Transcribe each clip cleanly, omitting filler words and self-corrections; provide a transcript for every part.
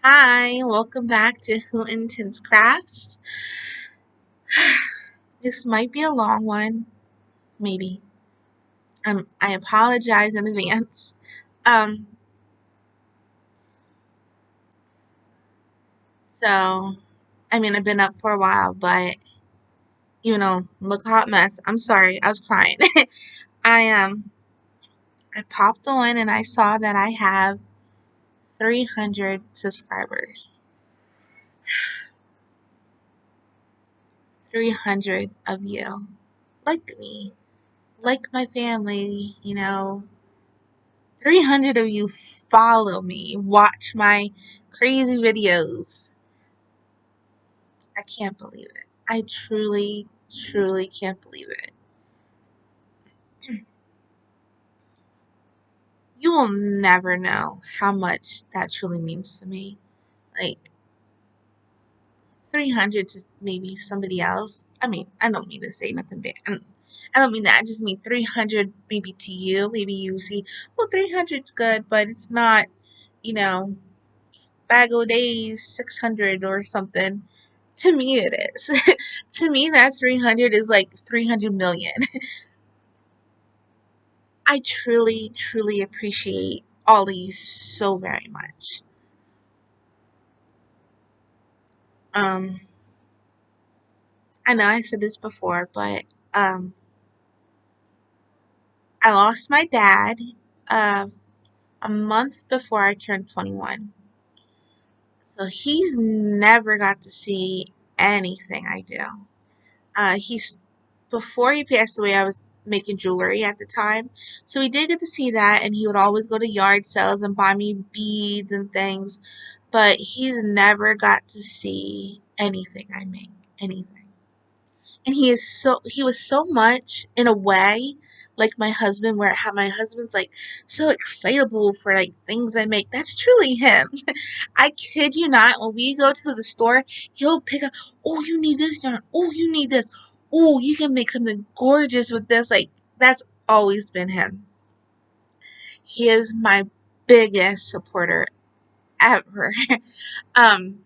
Hi, welcome back to Who Intends Crafts. This might be a long one, maybe. I apologize in advance. Um, so I've been up for a while, but look hot mess. I'm sorry, I was crying. I I popped on and I saw that I have 300 subscribers. 300 of you like me, like my family, 300 of you follow me, watch my crazy videos. I can't believe it. I truly, truly can't believe it. You will never know how much that truly means to me. Like 300 to maybe somebody else. I don't mean to say nothing bad. I don't mean that. I just mean 300 maybe to you. Maybe you see, well, 300's good, but it's not, you know, bag o' days 600 or something. To me, it is. To me, that 300 is like 300 million. I truly, truly appreciate all of you so very much. Um, I know I said this before, but um, I lost my dad uh, a month before I turned 21. So he's never got to see anything I do. He's Before he passed away, I was making jewelry at the time, so he did get to see that, and he would always go to yard sales and buy me beads and things. But he's never got to see anything I make, anything. And he was so much in a way like my husband, where how my husband's like so excitable for like things I make. That's truly him. I kid you not, when we go to the store, he'll pick up, oh, you need this yarn, oh, you need this, oh, you can make something gorgeous with this. Like, that's always been him. He is my biggest supporter ever. um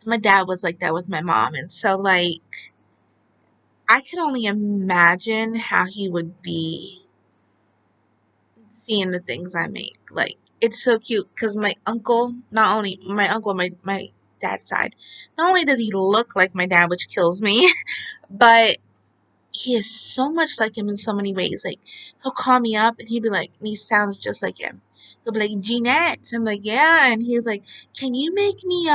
my dad was like that with my mom, and so like I could only imagine how he would be seeing the things I make. Like, it's so cute because my uncle, not only my uncle on my dad's side, not only does he look like my dad, which kills me, but he is so much like him in so many ways. Like, he'll call me up and he'd be like, and he sounds just like him. He'll be like, Jeanette. I'm like, yeah. And he's like, can you make me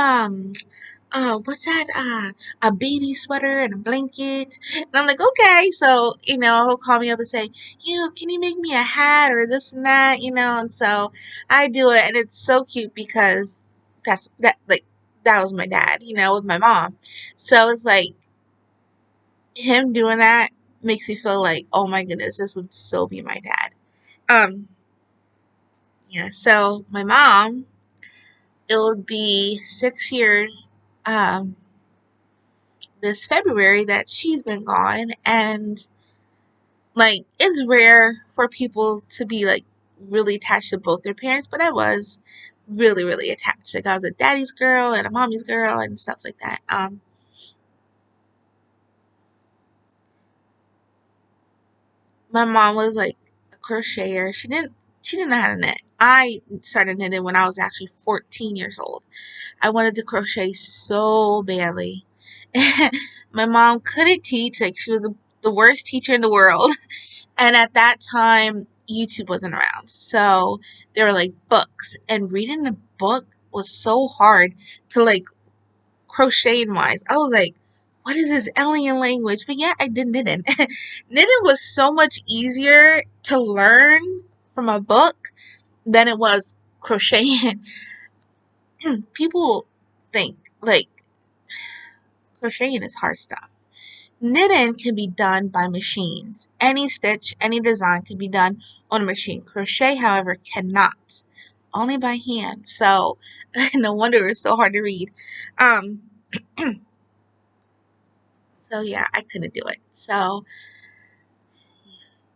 what's that? A baby sweater and a blanket. And I'm like, okay. So, he'll call me up and say, can you make me a hat or this and that, and so I do it. And it's so cute because that was my dad, with my mom. So it's like him doing that makes me feel like, oh my goodness, this would so be my dad. Um, yeah, so my mom, it would be 6 years, um, this February that she's been gone, and like it's rare for people to be like really attached to both their parents, but I was really, really attached. Like, I was a daddy's girl and a mommy's girl and stuff like that. My mom was like a crocheter. She didn't know how to knit. I started knitting when I was actually 14 years old. I wanted to crochet so badly. My mom couldn't teach. Like, she was the worst teacher in the world. And at that time, YouTube wasn't around. So there were like books, and reading a book was so hard to like crocheting wise. I was like, what is this alien language? But yeah, I did knitting. Knitting was so much easier to learn from a book than it was crocheting. People think like crocheting is hard stuff. Knitting can be done by machines. Any stitch, any design can be done on a machine. Crochet, however, cannot. Only by hand. So no wonder it's so hard to read. Um, so yeah, I couldn't do it. So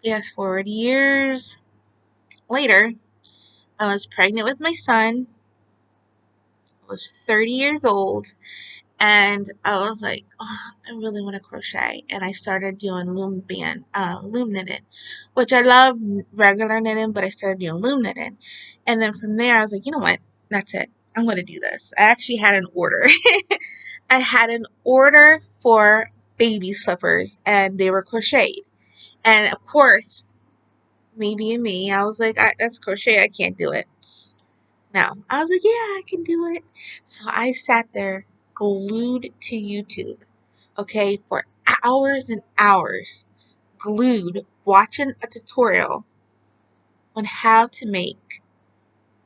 fast forward years later, I was pregnant with my son, I was 30 years old, and I was like, oh, I really want to crochet. And I started doing loom knitting, which I love regular knitting, but I started doing loom knitting. And then from there, I was like, you know what? That's it. I'm going to do this. I actually had an order. I had an order for baby slippers, and they were crocheted. And of course, me being me, I was like, that's crochet. I can't do it. No. I was like, yeah, I can do it. So I sat there glued to YouTube, okay, for hours and hours, glued, watching a tutorial on how to make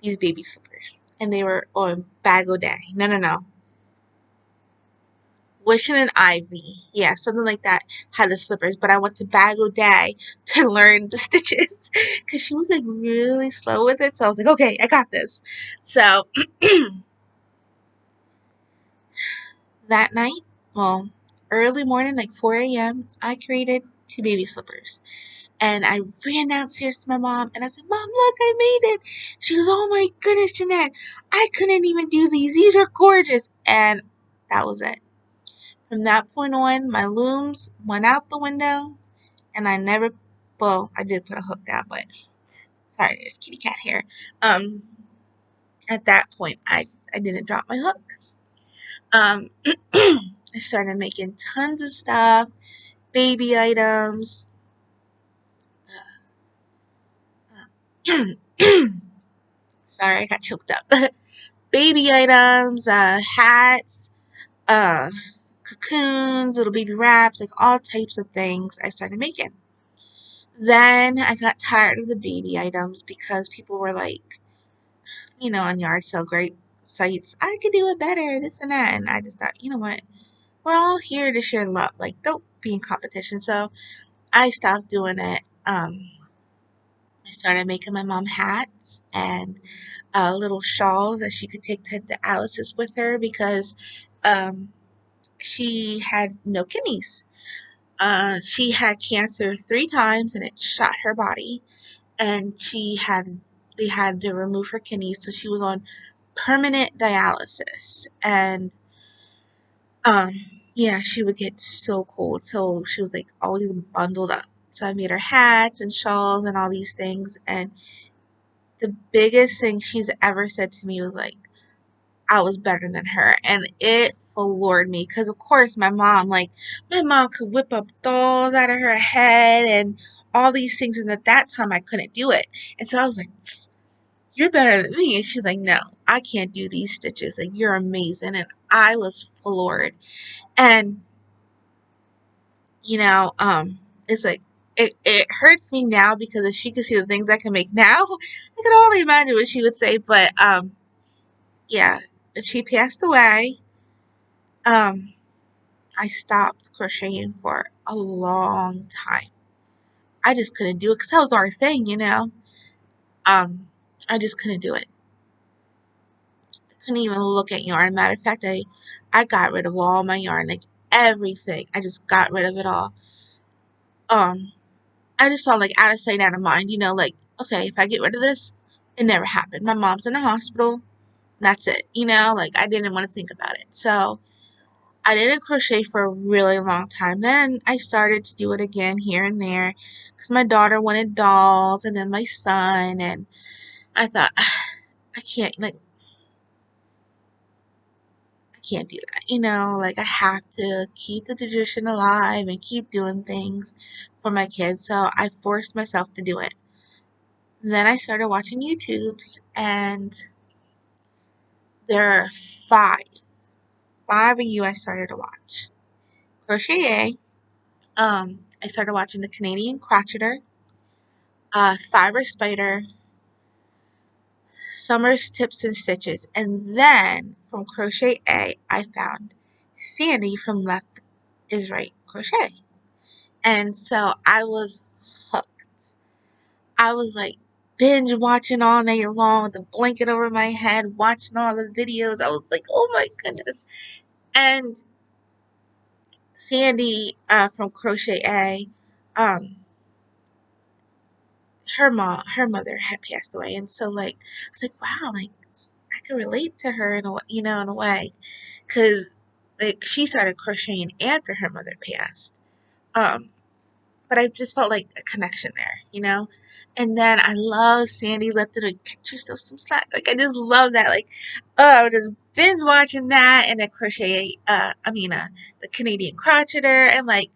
these baby slippers. And they were on Bago Day. No, no, no. Wishing and Ivy. Yeah, something like that had the slippers. But I went to Bago Day to learn the stitches because she was like really slow with it. So I was like, okay, I got this. So that night, well, early morning, like 4 a.m., I created two baby slippers. And I ran downstairs to my mom and I said, Mom, look, I made it. She goes, oh my goodness, Jeanette, I couldn't even do these. These are gorgeous. And that was it. From that point on, my looms went out the window and I never, well, I did put a hook down, but sorry, there's kitty cat hair. Um, at that point, I didn't drop my hook. Um, I started making tons of stuff, baby items. Sorry, I got choked up. Baby items, hats, uh, cocoons, little baby wraps, like all types of things I started making. Then I got tired of the baby items because people were like, on yard sale great sites, I could do it better, this and that. And I just thought, you know what? We're all here to share love. Like, don't be in competition. So I stopped doing it. I started making my mom hats and little shawls that she could take to Alice's with her because um, she had no kidneys. She had cancer 3 times and it shot her body, and they had to remove her kidneys, so she was on permanent dialysis. And um, yeah, she would get so cold, so she was like always bundled up. So I made her hats and shawls and all these things, and the biggest thing she's ever said to me was like, I was better than her. And it floored me because, of course, my mom could whip up dolls out of her head and all these things. And at that time, I couldn't do it. And so I was like, you're better than me. And she's like, no, I can't do these stitches. Like, you're amazing. And I was floored. And, you know, it's like, it hurts me now because if she could see the things I can make now, I could only imagine what she would say. But, yeah, she passed away. Um, I stopped crocheting for a long time. I just couldn't do it because that was our thing. Um, I just couldn't do it. I couldn't even look at yarn. Matter of fact, I got rid of all my yarn, like everything. I just got rid of it all. Um, I just saw like out of sight, out of mind. Like, okay, if I get rid of this, it never happened. My mom's in the hospital. That's it. Like I didn't want to think about it. So I didn't crochet for a really long time. Then I started to do it again here and there because my daughter wanted dolls, and then my son, and I thought, I can't, like, I can't do that. Like I have to keep the tradition alive and keep doing things for my kids. So I forced myself to do it. Then I started watching YouTubes, and there are five of you I started to watch. Crochet. I started watching the Canadian Crocheter, Fiber Spider, Summer's Tips and Stitches, and then from Crochet A, I found Sandy from Left is Right Crochet. And so I was hooked. I was like binge watching all night long with a blanket over my head, watching all the videos. I was like, oh my goodness. And Sandy from Crochet A, um, her mother had passed away, and so like I was like, wow, like I could relate to her in a in a way, because like she started crocheting after her mother passed. Um, but I just felt like a connection there. And then I love Sandy lifted and catch yourself some slack. Like I just love that. Like, oh, I would just binge watching that and then crochet. The Canadian crocheter, and like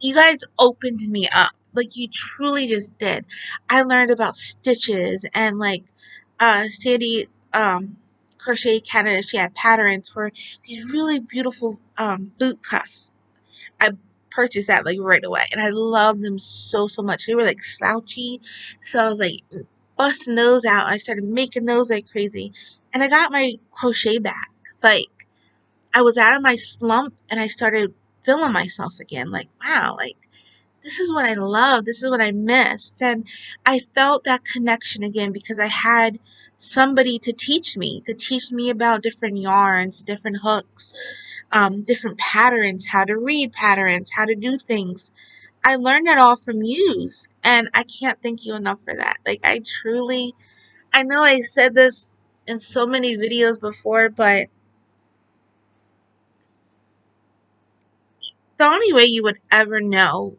you guys opened me up. Like you truly just did. I learned about stitches and like Sandy Crochet Canada. She had patterns for these really beautiful boot cuffs. I purchased that like right away, and I loved them so much. They were like slouchy, so I was like busting those out. I started making those like crazy, and I got my crochet back. Like I was out of my slump, and I started feeling myself again. Like wow, like this is what I love. This is what I missed, and I felt that connection again because I had somebody to teach me about different yarns, different hooks, different patterns, how to read patterns, how to do things. I learned that all from yous, and I can't thank you enough for that. Like, I know I said this in so many videos before, but the only way you would ever know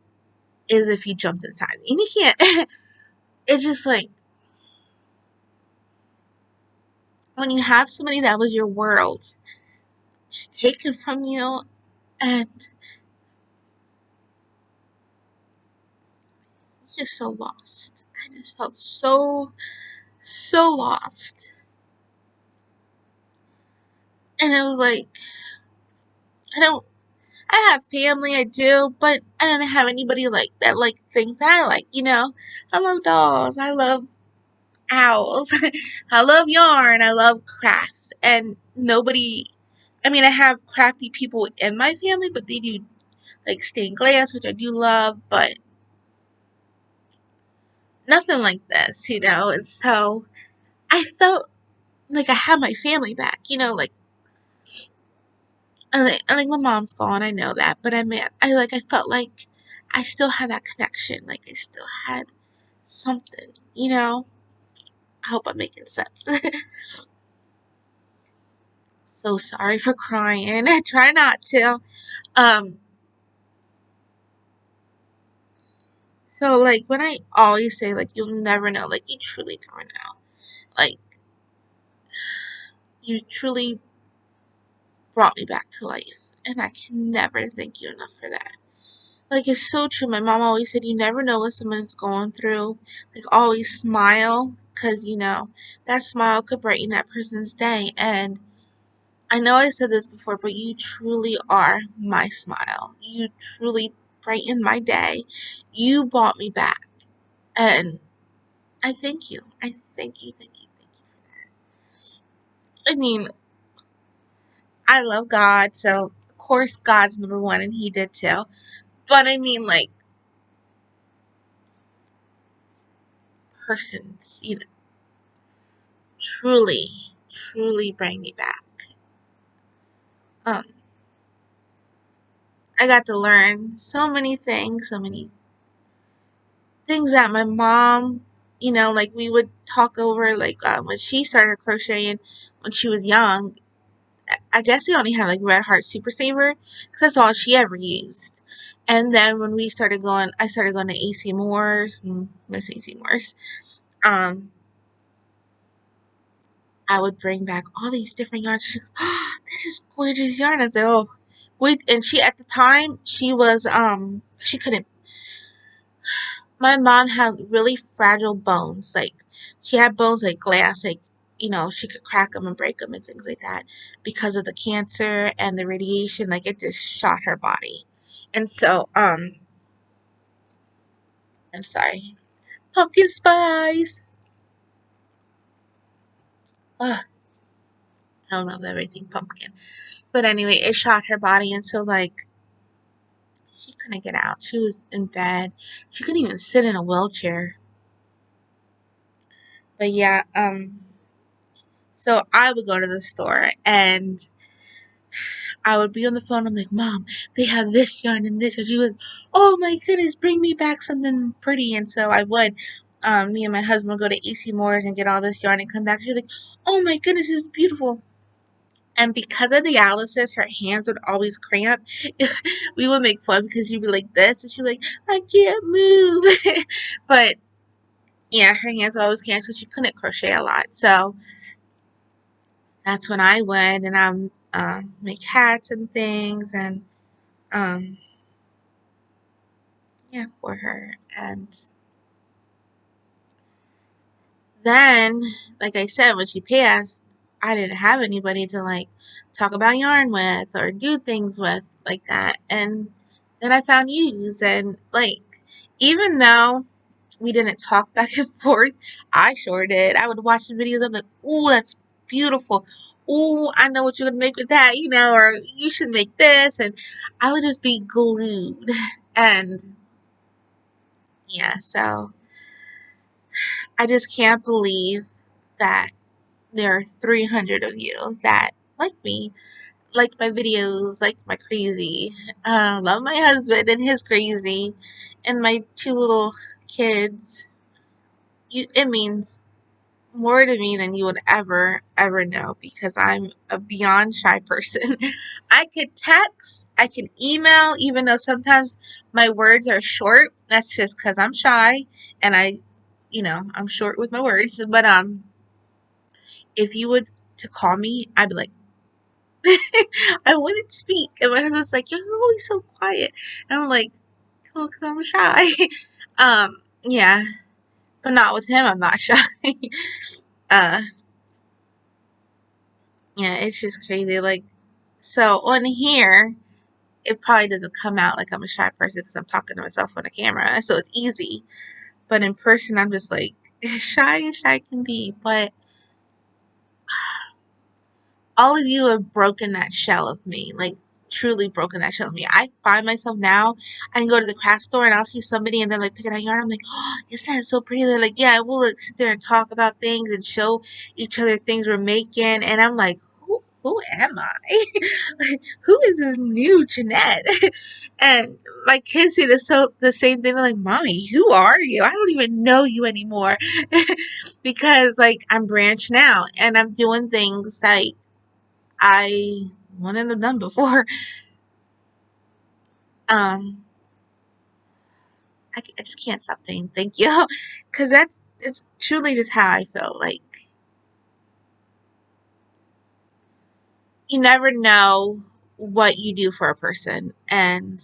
is if you jumped inside. And you can't, it's just like, when you have somebody that was your world just taken from you, and you just feel lost. I just felt so lost. And it was like, I don't I have family, I do, but I don't have anybody like that like things that I like. I love dolls, I love owls, I love yarn, I love crafts, and nobody. I mean, I have crafty people in my family, but they do like stained glass, which I do love, but nothing like this. And so I felt like I had my family back. Like I like my mom's gone, I know that, but I felt like I still had that connection, like I still had something. I hope I'm making sense. So sorry for crying. I try not to. Um, so like when I always say like you'll never know, like you truly never know. Like you truly brought me back to life. And I can never thank you enough for that. Like it's so true. My mom always said you never know what someone's going through. Like always smile, because that smile could brighten that person's day. And I know I said this before, but you truly are my smile. You truly brighten my day. You brought me back. And I thank you. I thank you, thank you, thank you. I mean, I love God, so of course God's number one, and He did too. But I mean, like, persons, truly bring me back. Um, I got to learn so many things that my mom, like we would talk over, like when she started crocheting when she was young. I guess we only had like Red Heart Super Saver because that's all she ever used. And then when I started going to AC Moore's, Miss AC Moore's. Um, I would bring back all these different yarns. She goes, "Oh, this is gorgeous yarn." I said, "Oh, wait." And she, at the time, she couldn't. My mom had really fragile bones. Like, she had bones like glass. Like, she could crack them and break them and things like that because of the cancer and the radiation. Like, it just shot her body. And so, I'm sorry. Pumpkin spice. Ugh, I love everything pumpkin. But anyway, it shot her body, and so like she couldn't get out. She was in bed. She couldn't even sit in a wheelchair. But yeah, so I would go to the store and I would be on the phone. I'm like, Mom, they have this yarn and this. And she was, oh my goodness, bring me back something pretty. And so I would. me and my husband would go to AC Moore's and get all this yarn and come back. She's like, "Oh my goodness, this is beautiful." And because of dialysis, her hands would always cramp. We would make fun because she'd be like this, and she'd be like, "I can't move." But yeah, her hands would always cramp, so she couldn't crochet a lot. So that's when I went and make hats and things, and um, yeah, for her. And then, like I said, when she passed, I didn't have anybody to like talk about yarn with or do things with like that. And then I found you, and like, even though we didn't talk back and forth, I sure did. I would watch the videos. I'm like, "Ooh, that's beautiful. Ooh, I know what you're gonna make with that, or you should make this." And I would just be glued. And yeah, so I just can't believe that there are 300 of you that like me, like my videos, like my crazy, love my husband and his crazy, and my two little kids. It means more to me than you would ever know, because I'm a beyond shy person. I could text, I could email, even though sometimes my words are short. That's just because I'm shy, and I'm short with my words. But if you would to call me, I'd be like, I wouldn't speak. And my husband's like, "You're always so quiet." And I'm like, "Oh, because I'm shy." Yeah, but not with him. I'm not shy. uh, yeah, it's just crazy. Like, so on here, it probably doesn't come out like I'm a shy person because I'm talking to myself on the camera, so it's easy. But in person, I'm just like shy as shy can be. But all of you have broken that shell of me, like truly broken that shell of me. I find myself now, I can go to the craft store and I'll see somebody and they're like picking out yarn. I'm like, "Oh, isn't that so pretty?" They're like, "Yeah." We'll like sit there and talk about things and show each other things we're making. And I'm like, who am I? Like, who is this new Jeanette? And my kids say the same thing. They're like, "Mommy, who are you? I don't even know you anymore." Because like I'm branching out and I'm doing things like I wouldn't have done before. Um, I just can't stop saying thank you, because it's truly just how I feel. Like, you never know what you do for a person, and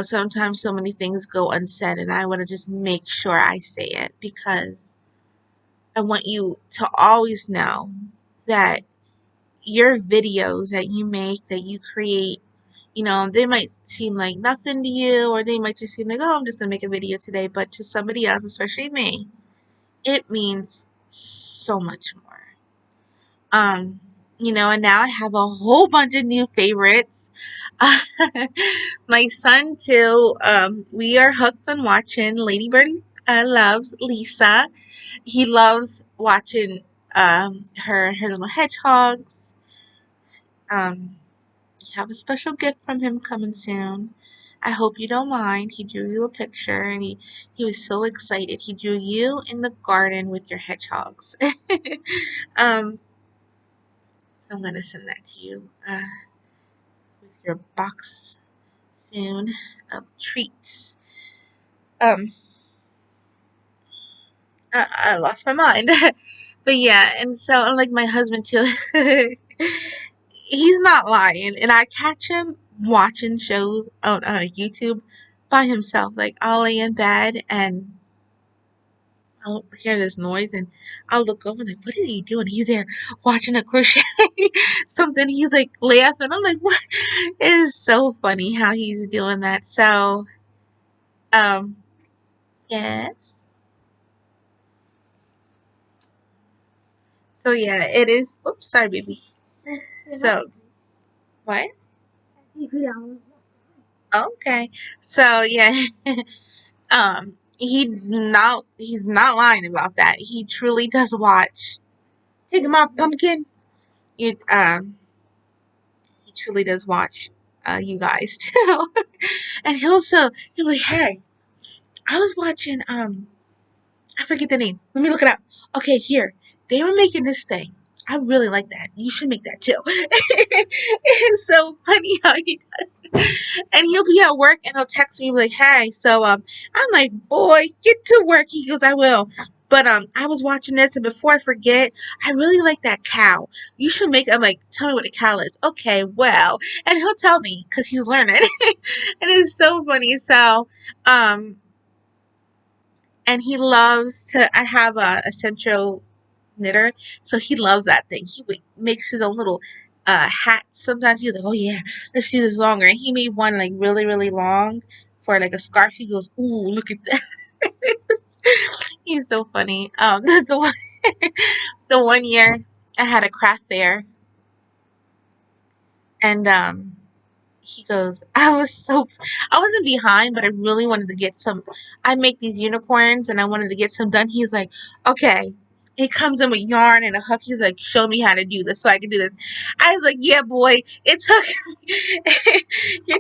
sometimes so many things go unsaid, and I want to just make sure I say it because I want you to always know that your videos that you make, that you create, they might seem like nothing to you, or they might just seem like, "Oh, I'm just going to make a video today." But to somebody else, especially me, it means so much more. And now I have a whole bunch of new favorites. My son, too, we are hooked on watching Lady Birdie loves Lisa. He loves watching her little hedgehogs. You have a special gift from him coming soon. I hope you don't mind. He drew you a picture, and he was so excited. He drew you in the garden with your hedgehogs. um, so I'm gonna send that to you with your box soon of treats. Um, I lost my mind, but yeah, and so unlike my husband too, he's not lying, and I catch him watching shows on YouTube by himself. Like, I'll lay in bed and I'll hear this noise, and I'll look over like, what is he doing? He's there watching a crochet something. He's like laughing. I'm like, what? It is so funny how he's doing that. So, um, yes. So yeah, it is. Oops, sorry, baby. So what? Okay. So yeah, he's not lying about that. He truly does watch. Take him off, pumpkin. It he truly does watch you guys too. And he'll like, "Hey, I was watching I forget the name. Let me look it up. Okay, here. They were making this thing. I really like that. You should make that too. It's so funny how he does. And he'll be at work and he'll text me like, "Hey, so I'm like, boy, get to work." He goes, "I will." But I was watching this and before I forget, I really like that cow. You should make. I'm like, tell me what a cow is. Okay, well, and he'll tell me because he's learning, and it's so funny. So um and he loves to. I have a central knitter, so he loves that thing. He makes his own little hat. Sometimes he's like, "Oh yeah, let's do this longer." And he made one like really really long for like a scarf. He goes, "Ooh, look at that." He's so funny. The one the one year I had a craft fair, and he goes, I wasn't behind, but I really wanted to get some. I make these unicorns and I wanted to get some done. He's like, okay. He comes in with yarn and a hook. He's like, show me how to do this so I can do this. I was like, yeah, boy. It took, you're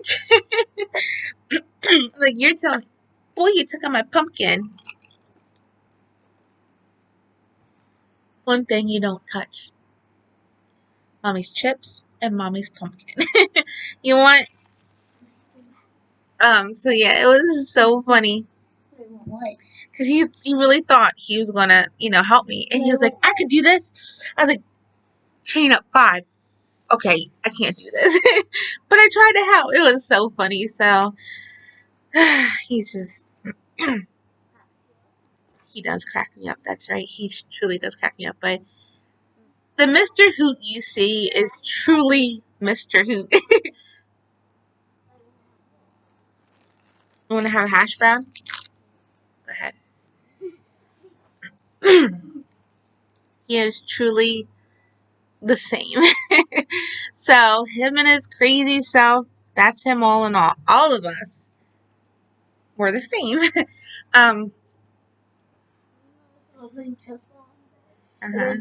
like, you're telling, boy, you took on my pumpkin. One thing you don't touch mommy's chips and mommy's pumpkin. You want, so yeah, it was so funny. Because he really thought he was gonna, help me. And he was like, I could do this. I was like, chain up 5. Okay, I can't do this. But I tried to help. It was so funny. So he's just, he does crack me up. That's right. He truly does crack me up. But the Mr. Hoot you see is truly Mr. Hoot. You want to have a hash brown? Go ahead. He is truly the same. So him and his crazy self, that's him all in all. All of us were the same. um uh-huh.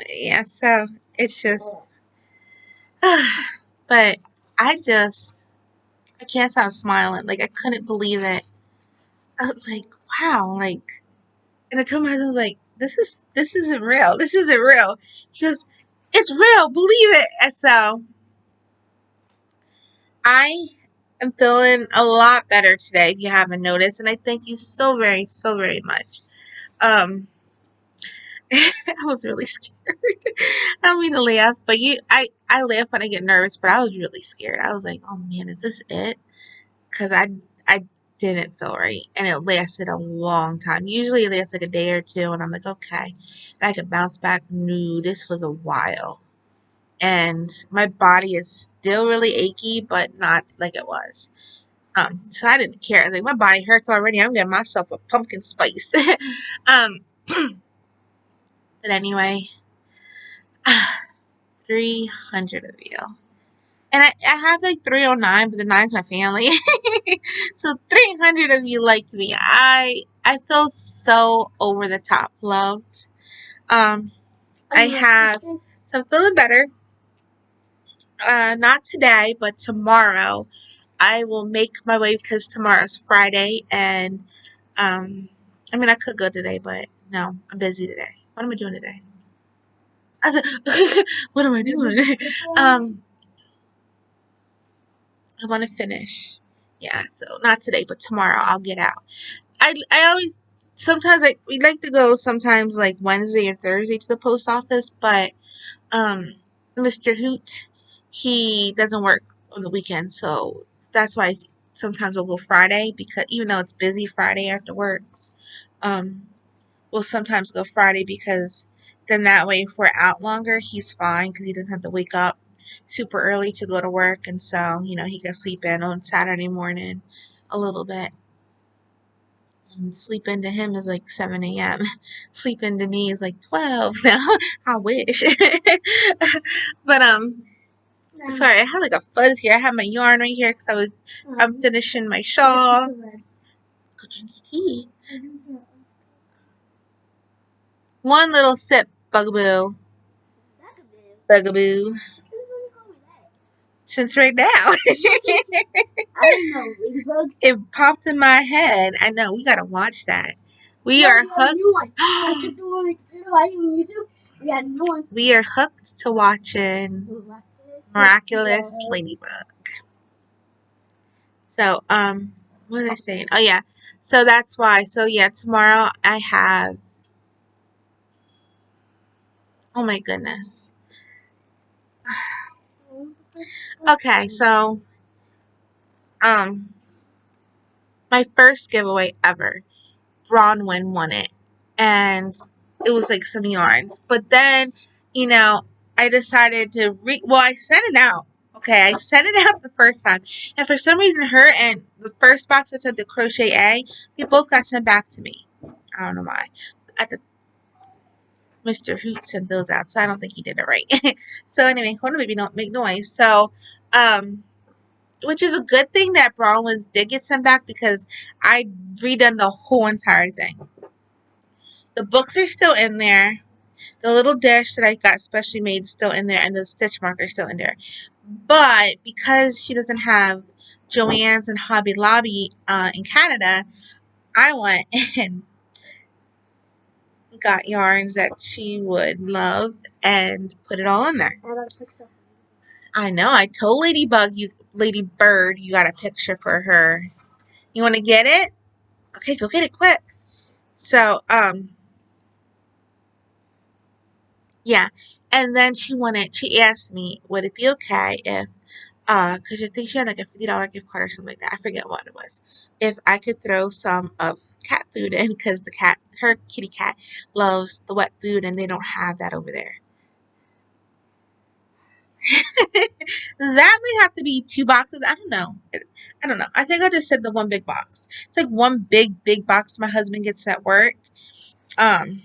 Yeah, so it's just but I can't stop smiling. Like I couldn't believe it. I was like, wow, like, and I told my husband, I was like, this isn't real. This isn't real. He goes, it's real, believe it. And so I am feeling a lot better today, if you haven't noticed, and I thank you so very, so very much. Um, I was really scared. I don't mean to laugh, but I laugh when I get nervous, but I was really scared. I was like, oh man, is this it? Because I didn't feel right, and it lasted a long time. Usually it lasts like a day or two, and I'm like, okay, and I could bounce back. No, this was a while, and my body is still really achy, but not like it was. So I didn't care. I was like, my body hurts already. I'm getting myself a pumpkin spice. um, but anyway, 300 of you. And I have like 309, but the nine's my family. So 300 of you liked me. I feel so over the top loved. Um, I have, so I'm feeling better. Not today, but tomorrow. I will make my way because tomorrow's Friday, and I mean I could go today, but no, I'm busy today. What am I doing today? I said, what am I doing? um, I want to finish. Yeah, so not today, but tomorrow I'll get out. I always sometimes we like to go sometimes like Wednesday or Thursday to the post office, but um Mr. Hoot, he doesn't work on the weekend, so that's why sometimes we'll go Friday because even though it's busy Friday after works, um we'll sometimes go Friday because then that way if we're out longer, he's fine because he doesn't have to wake up super early to go to work, and so he can sleep in on Saturday morning a little bit. Sleep into him is like 7 a.m. Sleep into me is like 12 now. I wish. But sorry, I had like a fuzz here. I have my yarn right here because I'm finishing my shawl. Go drink your tea. One little sip, bugaboo. Bugaboo. Since right now. I don't know, Ladybug. It popped in my head. I know, we gotta watch that. We are hooked. New one. I took the one on YouTube. We got a new one. We are hooked to watching Miraculous Ladybug. So, what was I saying? Oh yeah. So that's why. So yeah, tomorrow I have, oh my goodness. Okay, so my first giveaway ever, Bronwyn won it. And it was like some yarns. But then, you know, I decided to I sent it out. Okay, I sent it out the first time. And for some reason her and the first box that said the crochet A, they both got sent back to me. I don't know why. At the Mr. Hoot sent those out, so I don't think he did it right. So anyway, hold on, baby, don't make noise. So, which is a good thing that Bronwyn's did get sent back because I redone the whole entire thing. The books are still in there. The little dish that I got specially made is still in there, and the stitch marker is still in there. But because she doesn't have Joann's and Hobby Lobby in Canada, I went and got yarns that she would love and put it all in there. I know. I told Lady Bird, you got a picture for her. You want to get it? Okay, go get it quick. So, yeah. And then she asked me, would it be okay if, because I think she had like a $50 gift card or something like that. I forget what it was. If I could throw some of cat food in, because her kitty cat loves the wet food and they don't have that over there. That may have to be 2 boxes. I don't know. I think I just said the one big box. It's like one big box my husband gets at work. Um,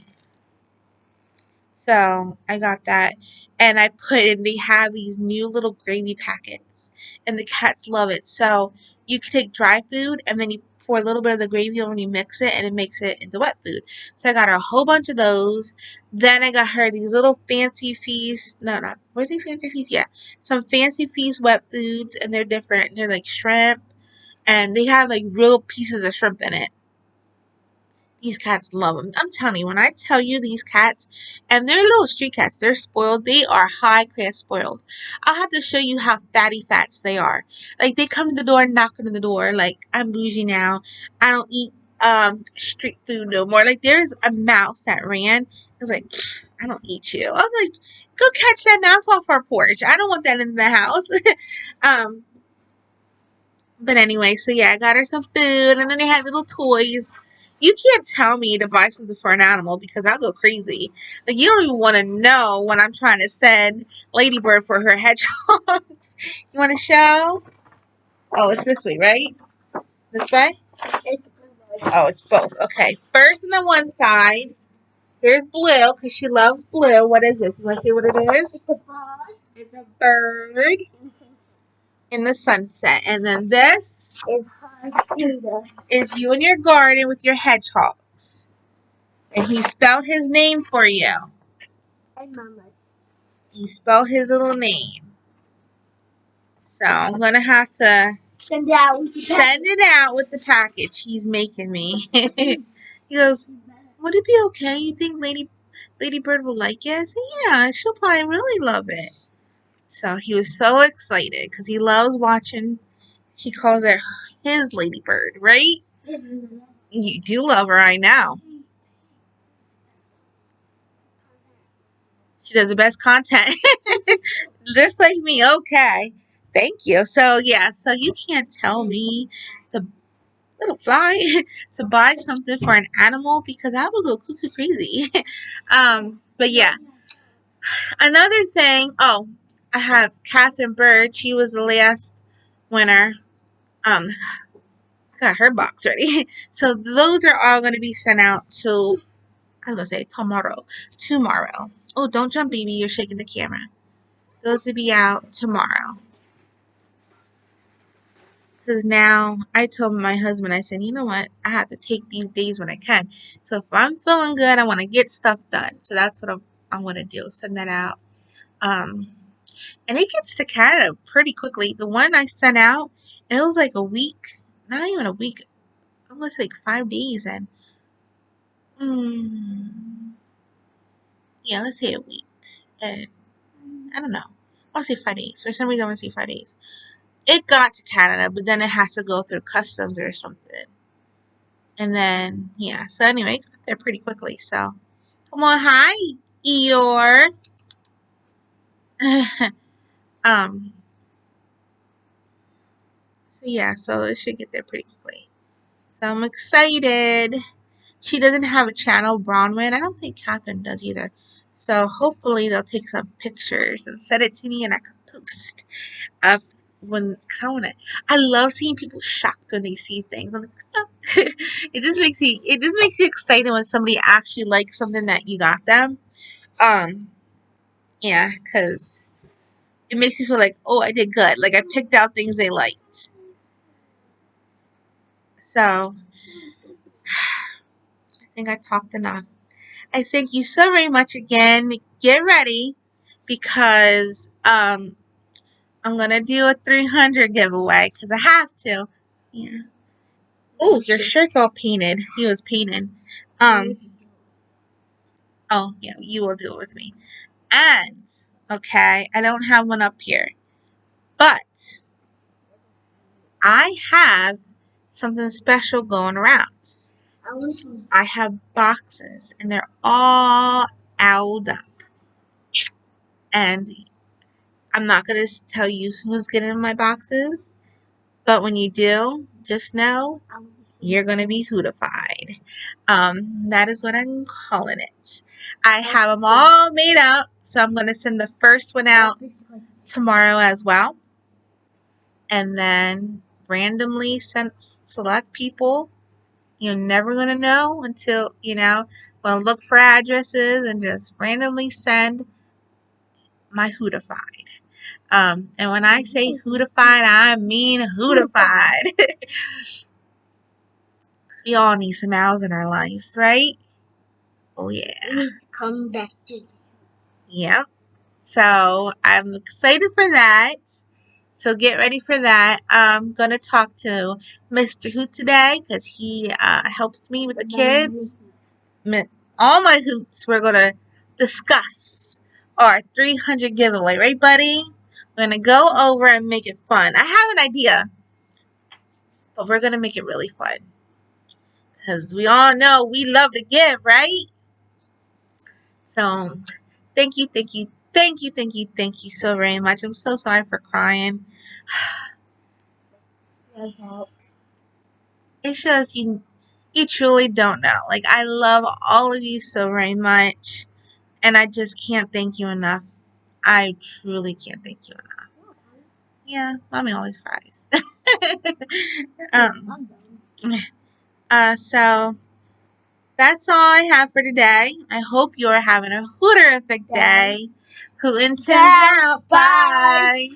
So I got that, and I put in. They have these new little gravy packets, and the cats love it. So you can take dry food, and then you pour a little bit of the gravy on, and you mix it, and it makes it into wet food. So I got her a whole bunch of those. Then I got her these little Fancy Feast. No, not were they Fancy Feast? Yeah, some Fancy Feast wet foods, and they're different. They're like shrimp, and they have like real pieces of shrimp in it. These cats love them. I'm telling you, when I tell you these cats, and they're little street cats, they're spoiled. They are high class spoiled. I'll have to show you how fatty fats they are. Like they come to the door, knocking on the door. Like I'm bougie now. I don't eat street food no more. Like there's a mouse that ran. I was like, I don't eat you. I was like, go catch that mouse off our porch. I don't want that in the house. um, but anyway, so yeah, I got her some food, and then they had little toys. You can't tell me to buy something for an animal because I'll go crazy. Like you don't even want to know when I'm trying to send Ladybird for her hedgehogs. You want to show? Oh, it's this way, right? This way? Oh, it's both. Okay. First on the one side, here's Blue because she loves blue. What is this? You want to see what it is? It's a bird. It's a bird in the sunset. And then this is you in your garden with your hedgehogs. And he spelled his name for you. And Mama's. He spelled his little name. So I'm going to have to send it out with the package he's making me. He goes, would it be okay? You think Lady Bird will like it? I said, yeah, she'll probably really love it. So he was so excited because he loves watching. He calls it his Ladybird, right? You do love her, I know. She does the best content. Just like me. Okay. Thank you. So, yeah. So, you can't tell me to little fly to buy something for an animal because I will go cuckoo crazy. But yeah. Another thing. Oh, I have Catherine Bird. She was the last winner. I got her box ready. So, those are all going to be sent out to, I was going to say tomorrow. Tomorrow. Oh, don't jump, baby. You're shaking the camera. Those will be out tomorrow. Because now I told my husband, I said, you know what? I have to take these days when I can. So if I'm feeling good, I want to get stuff done. So that's what I'm going to do. Send that out. And it gets to Canada pretty quickly. The one I sent out, it was like a week, not even a week, almost like 5 days. And mm, yeah, let's say a week. And I don't know. I want to say 5 days. For some reason, I want to say 5 days. It got to Canada, but then it has to go through customs or something. And then, yeah. So anyway, it got there pretty quickly. So, come on, hi, Eeyore. um. So yeah, so it should get there pretty quickly. So I'm excited. She doesn't have a channel, Bronwyn. I don't think Catherine does either. So hopefully they'll take some pictures and send it to me, and I can post up when cause I love seeing people shocked when they see things. I'm like, oh. It just makes you excited when somebody actually likes something that you got them. Um, yeah, because it makes you feel like, oh, I did good. Like I picked out things they liked. So I think I talked enough. I thank you so very much again. Get ready because I'm gonna do a 300 giveaway because I have to. Yeah. Oh, your shirt's all painted. He was painted. Um. Oh yeah, you will do it with me. And okay, I don't have one up here, but I have something special going around. I have boxes, and they're all owled up, and I'm not going to tell you who's getting in my boxes, but when you do, just know you're going to be hootified. That is what I'm calling it. I have them all made up, so I'm going to send the first one out tomorrow as well. And then randomly select people. You're never going to know until, well, look for addresses and just randomly send my hootified. And when I say hootified, I mean hootified. We all need some owls in our lives, right? Oh yeah. Come back to. Yep. So I'm excited for that. So get ready for that. I'm gonna talk to Mr. Hoot today because he helps me with the kids. All my hoots. We're gonna discuss our 300 giveaway, right, buddy? We're gonna go over and make it fun. I have an idea, but we're gonna make it really fun because we all know we love to give, right? So, thank you, thank you, thank you, thank you, thank you so very much. I'm so sorry for crying. It's just you truly don't know. Like I love all of you so very much, and I just can't thank you enough. I truly can't thank you enough. Yeah, mommy always cries. um, so that's all I have for today. I hope you're having a hooterific day. Who until now, bye.